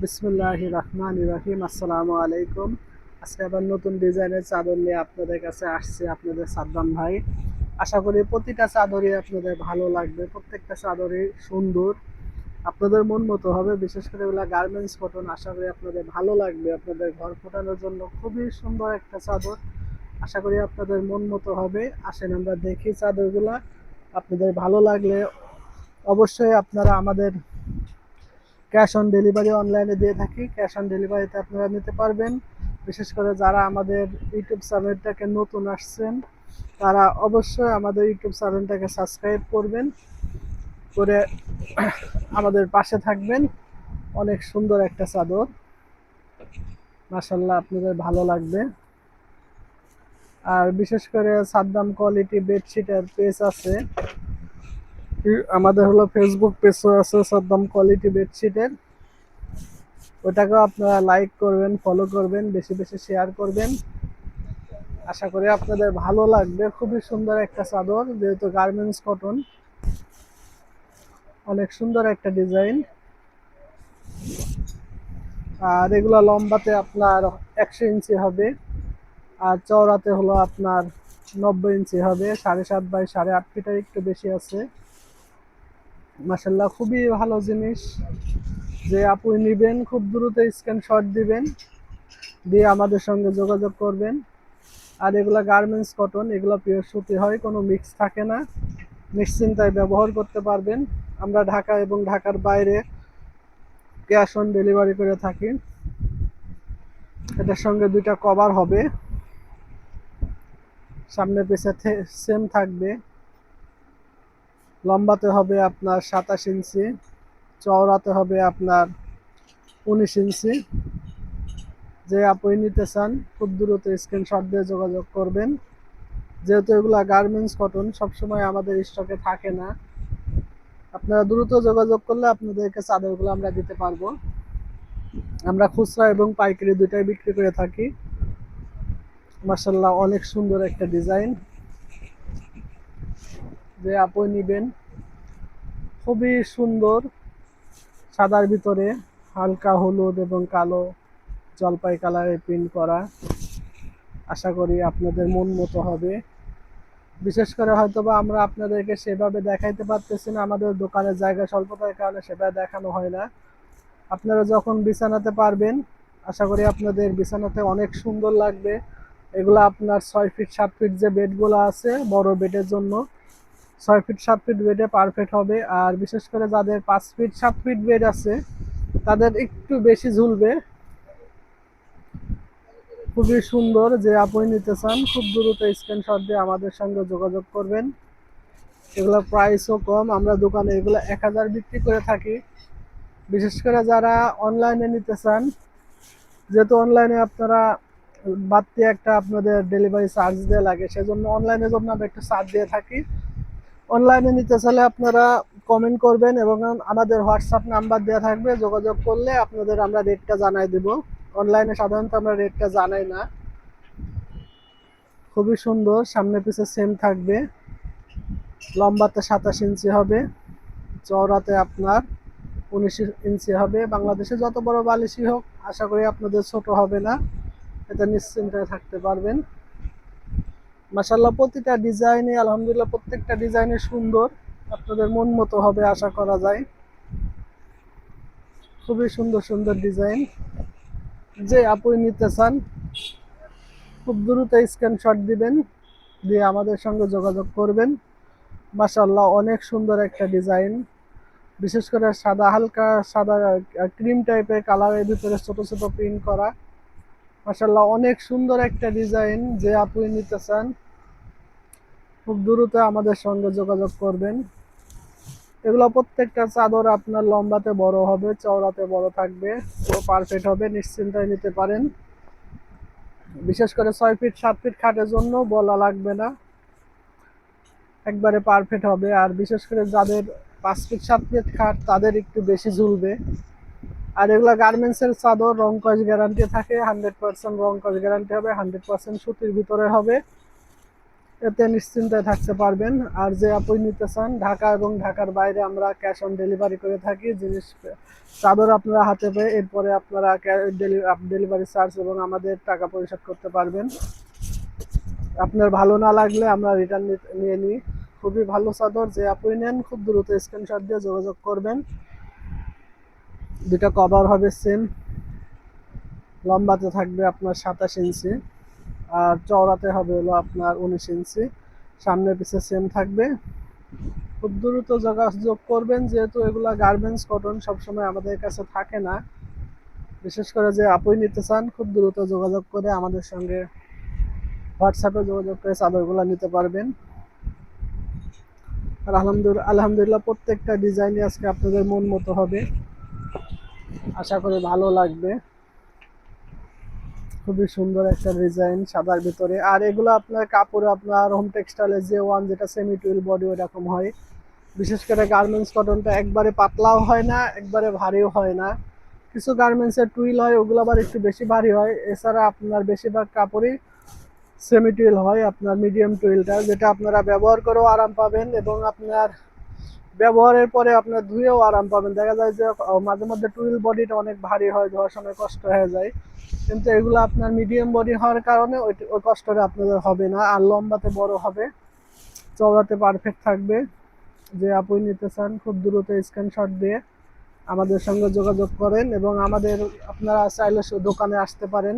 বিসমিল্লাহির রহমানির রহিম। আসসালামু আলাইকুম। আজকে আবার নতুন ডিজাইনের চাদর নিয়ে আপনাদের কাছে আসছে আপনাদের সাদ্দাম ভাই। আশা করি প্রতিটা চাদরই আপনাদের ভালো লাগবে, প্রত্যেকটা চাদরই সুন্দর, আপনাদের মন মতো হবে। বিশেষ করে এগুলা গার্মেন্টস কটন, আশা করি আপনাদের ভালো লাগবে। আপনাদের ঘর ফোটানোর জন্য খুবই সুন্দর একটা চাদর, আশা করি আপনাদের মন মতো হবে। আসেন আমরা দেখি চাদরগুলা, আপনাদের ভালো লাগলে অবশ্যই আপনারা আমাদের ক্যাশ অন ডেলিভারি অনলাইনে দিয়ে থাকি। ক্যাশ অন ডেলিভারিতে আপনারা নিতে পারবেন। বিশেষ করে যারা আমাদের ইউটিউব চ্যানেলটাকে নতুন আসছেন, তারা অবশ্যই আমাদের ইউটিউব চ্যানেলটাকে সাবস্ক্রাইব করবেন, করে আমাদের পাশে থাকবেন। অনেক সুন্দর একটা চাদর, মাশাল্লাহ, আপনাদের ভালো লাগবে। আর বিশেষ করে সাদ্দাম কোয়ালিটি বেডশিটের পেজ আছে আমাদের, হলো ফেসবুক পেজও আছে সাদ্দাম কোয়ালিটি বেডশিটের। ওটাকেও আপনারা লাইক করবেন, ফলো করবেন, বেশি বেশি শেয়ার করবেন। আশা করি আপনাদের ভালো লাগবে। খুবই সুন্দর একটা চাদর, যেহেতু গার্মেন্টস কটন, অনেক সুন্দর একটা ডিজাইন। আর এগুলো লম্বাতে আপনার 100 ইঞ্চি হবে, আর চওড়াতে হলো আপনার 90 ইঞ্চি হবে। 7.5 বাই 8.5 ফিটের একটু বেশি আছে। মাশাল্লাহ, খুবই ভালো জিনিস। যে আপু নিবেন, খুব দ্রুত স্ক্রিনশট দিবেন, দিয়ে আমাদের সঙ্গে যোগাযোগ করবেন। আর এগুলো গার্মেন্টস কটন, এগুলো পিওর সুতি হয়, কোনো মিক্স থাকে না, নিশ্চিন্তায় ব্যবহার করতে পারবেন। আমরা ঢাকা এবং ঢাকার বাইরে ক্যাশ অন ডেলিভারি করে থাকি। এটার সঙ্গে দুইটা কভার হবে, সামনে পিছে সেম থাকবে। লম্বাতে হবে আপনার 27 ইঞ্চি, চওড়াতে হবে আপনার 19 ইঞ্চি। যে আপনি নিতে চান খুব দ্রুত স্ক্রিনশট দিয়ে যোগাযোগ করবেন। যেহেতু এগুলা গার্মেন্টস কটন, সবসময় আমাদের স্টকে থাকে না, আপনারা দ্রুত যোগাযোগ করলে আপনাদেরকে চাদরগুলো আমরা দিতে পারবো। আমরা খুচরা এবং পাইকারি দুটাই বিক্রি করে থাকি। মাশাল্লাহ, অনেক সুন্দর একটা ডিজাইন। যে আপনি নিবেন, খুবই সুন্দর, সাদার ভিতরে হালকা হলুদ এবং কালো জলপাই কালারের প্রিন্ট করা। আশা করি আপনাদের মন মতো হবে। বিশেষ করে হয়তোবা আমরা আপনাদেরকে সেভাবে দেখাইতে পারতেছি না, আমাদের দোকানের জায়গা স্বল্পতার কারণে সেভাবে দেখানো হয় না। আপনারা যখন বিছানাতে পারবেন, আশা করি আপনাদের বিছানাতে অনেক সুন্দর লাগবে। এগুলো আপনার 6 ফিট 7 ফিট যে বেডগুলো আছে বড় বেডের জন্য, 6 ফিট 7 ফিট বেডে পারফেক্ট হবে। আর বিশেষ করে যাদের 5 ফিট 7 ফিট বেড আছে, তাদের একটু বেশি ঝুলবে। খুবই সুন্দর। যে আপনি নিতে চান খুব দ্রুত স্ক্রিনশট দিয়ে আমাদের সঙ্গে যোগাযোগ করবেন। এগুলো প্রাইসও কম, আমরা দোকানে এগুলো 1000 বিক্রি করে থাকি। বিশেষ করে যারা অনলাইনে নিতে চান, যেহেতু অনলাইনে আপনারা বাড়তি একটা আপনাদের ডেলিভারি চার্জ দেওয়া লাগে, সেজন্য অনলাইনের জন্য আমরা একটু চার্জ দিয়ে থাকি। অনলাইনে নিতে চাইলে আপনারা কমেন্ট করবেন এবং আমাদের হোয়াটসঅ্যাপ নাম্বার দেওয়া থাকবে, যোগাযোগ করলে আপনাদের আমরা রেটটা জানাই দেব। অনলাইনে সাধারণত আমরা রেটটা জানাই না। খুবই সুন্দর, সামনে পিছে সেম থাকবে। লম্বাতে 27 ইঞ্চি হবে, চওড়াতে আপনার 19 ইঞ্চি হবে। বাংলাদেশে যত বড় বালিশই হোক, আশা করি আপনাদের ছোট হবে না, এটা নিশ্চিন্তায় থাকতে পারবেন। মাশাল্লাহ, প্রতিটা ডিজাইনে আলহামদুলিল্লাহ প্রত্যেকটা ডিজাইনে সুন্দর, আপনাদের মন মতো হবে আশা করা যায়। খুবই সুন্দর সুন্দর ডিজাইন। যে আপনি নিতে চান খুব দ্রুত স্ক্রিনশট দিবেন, দিয়ে আমাদের সঙ্গে যোগাযোগ করবেন। মাশাল্লাহ, অনেক সুন্দর একটা ডিজাইন। বিশেষ করে সাদা, হালকা সাদা ক্রিম টাইপের কালারের ভিতরে ছোট ছোট প্রিন্ট করা। মাশাল্লাহ, অনেক সুন্দর একটা ডিজাইন। যে আপনি নিতে চান খুব দ্রুত আমাদের সঙ্গে যোগাযোগ করবেন। এগুলো প্রত্যেকটা চাদর আপনার লম্বাতে বড় হবে, চওড়াতে বড় থাকবে, পুরো পারফেক্ট হবে, নিশ্চিন্তায় নিতে পারেন। বিশেষ করে 6 ফিট 7 ফিট খাটের জন্য বলা লাগবে না, একবারে পারফেক্ট হবে। আর বিশেষ করে যাদের 5 ফিট 7 ফিট খাট, তাদের একটু বেশি ঝুলবে। আর এগুলো গার্মেন্টসের চাদর, রং কস গ্যারান্টি থাকে, 100% রং কস গ্যারান্টি হবে, 100% সুতির ভিতরে হবে। এতে নিশ্চিন্তে থাকতে পারবেন। আর যে আপনি নিতে চান ঢাকা এবং ঢাকার বাইরে আমরা ক্যাশ অন ডেলিভারি করে থাকি। জিনিস চাদর আপনারা হাতে পেয়ে এরপরে আপনারা ডেলিভারি চার্জ এবং আমাদের টাকা পরিশোধ করতে পারবেন। আপনার ভালো না লাগলে আমরা রিটার্ন নিয়ে নিই। খুবই ভালো চাদর, যে আপনি নেন খুব দ্রুত স্ক্রিনশট দিয়ে যোগাযোগ করবেন। দুটা কভার হবে সেম, লম্বাতে থাকবে আপনার 27 ইঞ্চি আর চওড়াতে হবে হলো আপনার 19 ইঞ্চি। সামনে পিছে সেম থাকবে। খুব দ্রুত যোগাযোগ করবেন, যেহেতু এগুলা গার্মেন্টস কটন সবসময় আমাদের কাছে থাকে না। বিশেষ করে যে আপনি নিতে চান খুব দ্রুত যোগাযোগ করে আমাদের সঙ্গে হোয়াটসঅ্যাপে যোগাযোগ করে চাদরগুলো নিতে পারবেন। আর আলহামদুলিল্লাহ প্রত্যেকটা ডিজাইনই আজকে আপনাদের মন মতো হবে, আশা করি ভালো লাগবে। খুবই সুন্দর একটা ডিজাইন সাদার ভিতরে। আর এগুলো আপনার কাপড়ে আপনার হোম টেক্সটাইলের যে ওয়ান যেটা সেমি টুইল বডি ওরকম হয়। বিশেষ করে গার্মেন্টস কটনটা একবারে পাতলাও হয় না, একবারে ভারীও হয় না। কিছু গার্মেন্টসের টুইল হয়, ওগুলো আবার একটু বেশি ভারী হয়। এছাড়া আপনার বেশিরভাগ কাপড়ই সেমি টুইল হয়, আপনার মিডিয়াম টুইলটা, যেটা আপনারা ব্যবহার করেও আরাম পাবেন এবং আপনার ব্যবহারের পরে আপনার ধুয়েও আরাম পাবেন। দেখা যায় যে মাঝে মধ্যে টুইল বডিটা অনেক ভারী হয়, ধোয়ার সময় কষ্ট হয়ে যায়, কিন্তু এগুলো আপনার মিডিয়াম বডি হওয়ার কারণে ওই কষ্টটা আপনাদের হবে না। আর লম্বাতে বড় হবে, চওড়াতে পারফেক্ট থাকবে। যে আপনি নিতে চান খুব দ্রুত স্ক্রিনশট দিয়ে আমাদের সঙ্গে যোগাযোগ করেন এবং আপনারা চাইলে দোকানে আসতে পারেন।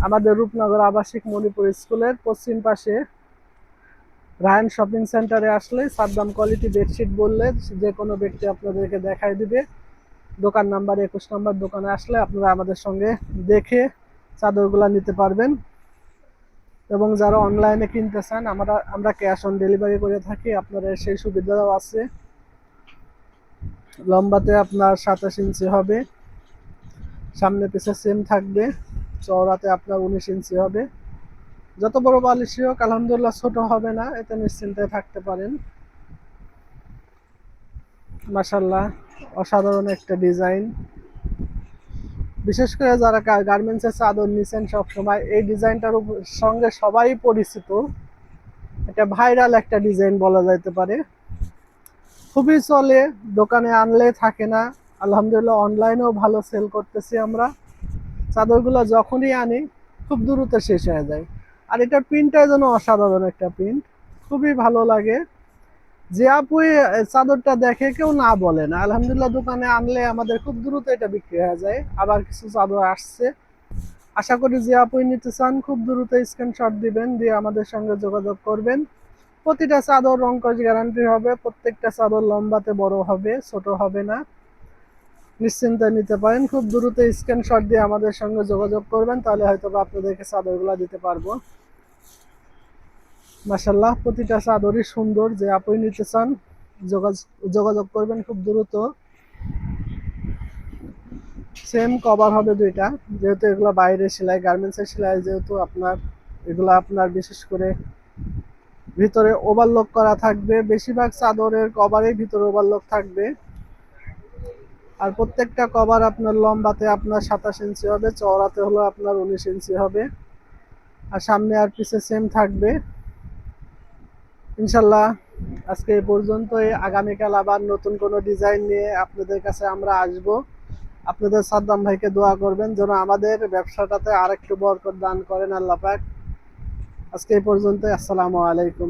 আমাদের রূপনগর আবাসিক মণিপুর স্কুলের পশ্চিম পাশে রায়ন শপিং সেন্টারে আসলে সাদ্দাম কোয়ালিটি বেডশিট বললে যে কোনো ব্যক্তি আপনাদেরকে দেখাই দিবে। দোকান নাম্বার 21 নম্বর দোকানে আসলে আপনারা আমাদের সঙ্গে দেখে চাদরগুলো নিতে পারবেন। এবং যারা অনলাইনে কিনতে চান আমরা ক্যাশ অন ডেলিভারি করে থাকি, আপনাদের সেই সুবিধাও আছে। লম্বাতে আপনার 27 ইঞ্চি হবে, সামনে পিছে সেম থাকবে, চওড়াতে আপনার 19 ইঞ্চি হবে। যত বড় বালিশই হোক আলহামদুলিল্লাহ ছোট হবে না, এতে নিশ্চিন্তে থাকতে পারেন। মাশাআল্লাহ অসাধারণ একটা ডিজাইন। বিশেষ করে যারা গার্মেন্টসের চাদর নিছেন সবসময় এই ডিজাইনটার সঙ্গে সবাই পরিচিত। এটা ভাইরাল একটা ডিজাইন বলা যাইতে পারে, খুবই চলে, দোকানে আনলে থাকে না। আলহামদুলিল্লাহ অনলাইনেও ভালো সেল করতেছি আমরা। চাদরগুলো যখনই আনি খুব দ্রুত শেষ হয়ে যায়। আর এটা প্রিন্টটা যেন অসাধারণ একটা প্রিন্ট, খুবই ভালো লাগে। যে আপুই চাদরটা দেখে কেউ না বলে না। আলহামদুলিল্লাহ দোকানে আনলে আমাদের খুব দ্রুত এটা বিক্রি হয়ে যায়। আবার কিছু চাদর আসছে, আশা করি যে আপুই নিতে চান খুব দ্রুত স্ক্রিনশট দিবেন, দিয়ে আমাদের সঙ্গে যোগাযোগ করবেন। প্রতিটা চাদর রং কস গ্যারান্টি হবে, প্রত্যেকটা চাদর লম্বাতে বড় হবে, ছোট হবে না। নিশ্চিন্তে নিতে পারেন, খুব দ্রুত স্ক্রিনশট দিয়ে আমাদের সঙ্গে যোগাযোগ করবেন, তাহলে হয়তো আপনাদেরকে চাদরগুলো দিতে পারবো। মাশাআল্লাহ প্রতিটা চাদরই সুন্দর, যে আপনি নিতে চান যোগাযোগ করবেন খুব দ্রুত। সেম কভার হবে দুইটা, যেহেতু এগুলো বাইরে সেলাই গার্মেন্টসের সেলাই, যেহেতু এগুলো আপনার বিশেষ করে ভিতরে ওভারলক করা থাকবে। বেশিরভাগ চাদরের কভারের ভিতরে ওভারলক থাকবে। আর প্রত্যেকটা কভার আপনার লম্বাতে আপনার 27 ইঞ্চি হবে, চওড়াতে হলো আপনার 19 ইঞ্চি হবে। আর সামনে আর পিছে সেম থাকবে। ইনশাল্লাহ আজকে এই পর্যন্তই। আগামীকাল আবার নতুন কোনো ডিজাইন নিয়ে আপনাদের কাছে আমরা আসব। আপনাদের সাদ্দাম ভাইকে দোয়া করবেন যেন আমাদের ব্যবসাটাতে আরেকটু বরকত দান করেন আল্লাহ পাক। আজকে এই পর্যন্তই। আসসালামু আলাইকুম।